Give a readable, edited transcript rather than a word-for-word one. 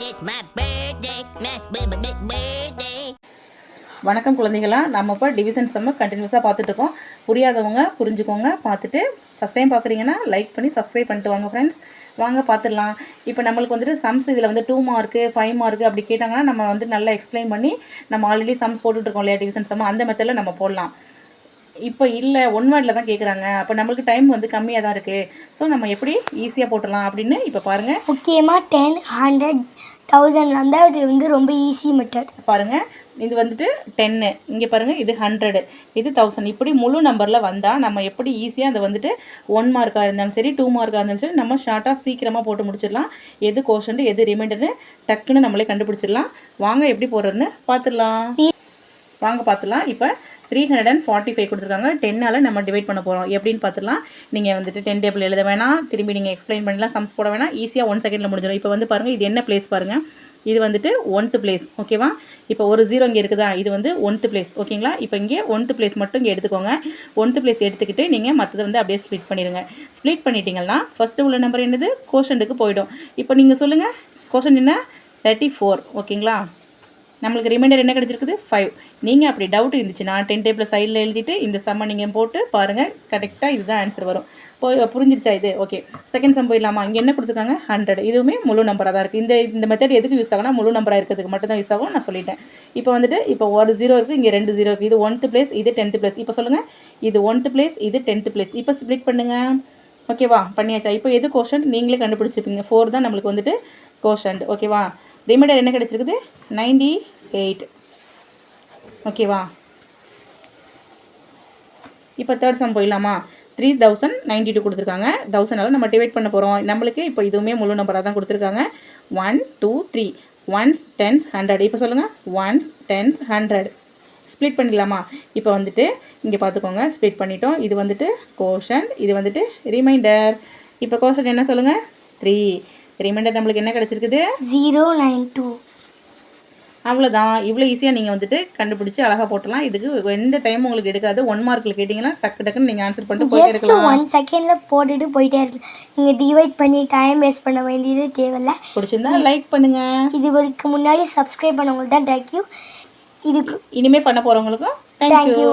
It's my birthday, my birthday. வணக்கம் குழந்தைகளா, நம்ம இப்போ டிவிஷன் சம்ம கண்டினியூஸாக பார்த்துட்ருக்கோம். புரியாதவங்க புரிஞ்சுக்கோங்க. பார்த்துட்டு ஃபஸ்ட் டைம் பார்க்குறீங்கன்னா லைக் பண்ணி சப்ஸ்கிரைப் பண்ணிட்டு வாங்க ஃப்ரெண்ட்ஸ். வாங்க பார்த்துடலாம். இப்போ நம்மளுக்கு வந்துட்டு சம்ஸ் இதில் வந்து 2 மார்க்கு 5 மார்க்கு அப்படி கேட்டாங்கன்னா நம்ம வந்து நல்லா எக்ஸ்பிளைன் பண்ணி நம்ம ஆல்ரெடி சம்ஸ் போட்டுட்ருக்கோம் இல்லையா, டிவிஷன் சம் அந்த மெத்தடில் நம்ம போடலாம். இப்போ இல்லை 1 வேர்டில் தான் கேட்குறாங்க, அப்போ நம்மளுக்கு டைம் வந்து கம்மியாக தான் இருக்குது. ஸோ நம்ம எப்படி ஈஸியாக போட்டுடலாம் அப்படின்னு இப்போ பாருங்கள். முக்கியமாக 10, 100, 1000 வந்து அது வந்து ரொம்ப ஈஸி மெத்தட். பாருங்கள், இது வந்துட்டு 10, இங்கே பாருங்கள் இது 100, இது 1000. இப்படி முழு நம்பரில் வந்தால் நம்ம எப்படி ஈஸியாக அதை வந்துட்டு 1 மார்க்காக இருந்தாலும் சரி 2 மார்க்காக இருந்தாலும் சரி நம்ம ஷார்ட்டாக சீக்கிரமாக போட்டு முடிச்சிடலாம். எது கோஷன்ட் எது ரிமைண்டர்னு டக்குன்னு நம்மளே கண்டுபிடிச்சிடலாம். வாங்க எப்படி போடுறதுன்னு பார்த்துடலாம். வாங்க பார்த்துலாம். இப்போ 345 கொடுத்துருக்காங்க. 10ஆல் நம்ம டிவைட் பண்ண போகிறோம். எப்படின்னு பார்த்துலாம். நீங்கள் வந்துட்டு 10 டேபிள் எழுத வேணாம், திரும்பி நீங்கள் எக்ஸ்பிளைன் பண்ணலாம், சம்ஸ் போட வேணாம், ஈஸியாக 1 செகண்டில் முடிஞ்சிடும். இப்போ வந்து பாருங்கள், இது என்ன பிளேஸ் பாருங்கள், இது வந்துட்டு 1th பிளேஸ். ஓகேவா, இப்போ ஒரு 0 இங்கே இருக்குதா, இது வந்து 1th பிளேஸ். ஓகேங்களா, இப்போ இங்கே 1th பிளேஸ் மட்டும் இங்கே எடுத்துக்கோங்க. 1th பிளேஸ் எடுத்துக்கிட்டு நீங்கள் மற்றதை வந்து அப்படியே ஸ்ப்ளிட் பண்ணிடுங்க. ஸ்ப்ளிட் பண்ணிட்டீங்கன்னா ஃபஸ்ட்டு உள்ள நம்பர் என்னது, கோஷன்ட்டுக்கு போயிடும். இப்போ நீங்கள் சொல்லுங்கள், கோஷன் என்ன 34. ஓகேங்களா, நம்மளுக்கு ரிமைண்டர் என்ன கிடச்சிருக்குது 5. நீங்கள் அப்படி டவுட் இருந்துச்சுன்னா 10 டேபிள் சைடில் எழுதிட்டு இந்த சம்மை நீங்கள் போட்டு பாருங்கள், கரெக்டாக இதுதான் ஆன்சர் வரும். புரிஞ்சிருச்சா இது? ஓகே, செகண்ட் சம் போயிடலாமா. இங்கே என்ன கொடுத்துருக்காங்க 100, இதுவுமே முழு நம்பராக தான் இருக்குது. இந்த மெத்தட் எதுக்கு யூஸ் ஆகும்னா முழு நம்பராக இருக்கிறதுக்கு மட்டும் தான் யூஸ் ஆகும். நான் சொல்லிட்டேன். இப்போ வந்துட்டு இப்போ ஒரு 0 இருக்குது, இங்கே 2 0 இருக்குது. இது 1th பிளேஸ், இது 10th பிளேஸ். இப்போ சொல்லுங்கள், இது 1th பிளேஸ், இது 10th பிளேஸ். இப்போ ஸ்ப்ளிட் பண்ணுங்கள். ஓகேவா, பண்ணியாச்சா? இப்போ எது கோஷன்ட் நீங்களே கண்டுபிடிச்சிருப்பீங்க. 4 தான் நம்மளுக்கு வந்துட்டு கோஷன்ட். ஓகேவா, ரிமைண்டர் என்ன கிடச்சிருக்குது 98. ஓகேவா, இப்போ தேர்ட் சம் போயிடலாமா. 3092 கொடுத்துருக்காங்க. 1000ஆல் நம்ம டிவைட் பண்ண போகிறோம். நம்மளுக்கு இப்போ இதுவுமே முழு நம்பராக தான் கொடுத்துருக்காங்க. 1 2 3 1s 10s 100. இப்போ சொல்லுங்கள் 1s 10s 100. ஸ்ப்ளிட் பண்ணிடலாமா. இப்போ வந்துட்டு இங்கே பார்த்துக்கோங்க, ஸ்ப்ளிட் பண்ணிட்டோம். இது வந்துட்டு கோஷன்ட், இது வந்துட்டு ரிமைண்டர். இப்போ கோஷன்ட் என்ன சொல்லுங்கள் 3. ரிமைண்டர் நம்மளுக்கு என்ன கிடச்சிருக்குது 092. அவ்வளோதான். இவ்வளோ ஈஸியாக நீங்கள் வந்துட்டு கண்டுபிடிச்சி அழகாக போட்டலாம். இதுக்கு எந்த டைம் உங்களுக்கு எடுக்காது. 1 மார்க்கில் கேட்டிங்கன்னா டக்குன்னு நீங்கள் ஆன்சர் பண்ணிட்டு போயிட்டே இருக்கலாம். 1 செகண்டில் போட்டுட்டு போயிட்டே இருக்கலாம். நீங்கள் டிவைட் பண்ணி டைம் வேஸ்ட் பண்ண வேண்டியது தேவையில்லை. பிடிச்சிருந்தா லைக் பண்ணுங்கள். இது வரைக்கும் முன்னாடி சப்ஸ்கிரைப் பண்ணவங்களுக்கு தான் தேங்க்யூ. இதுக்கு இனிமேல் பண்ண போகிறவங்களுக்கும் தேங்க்யூ.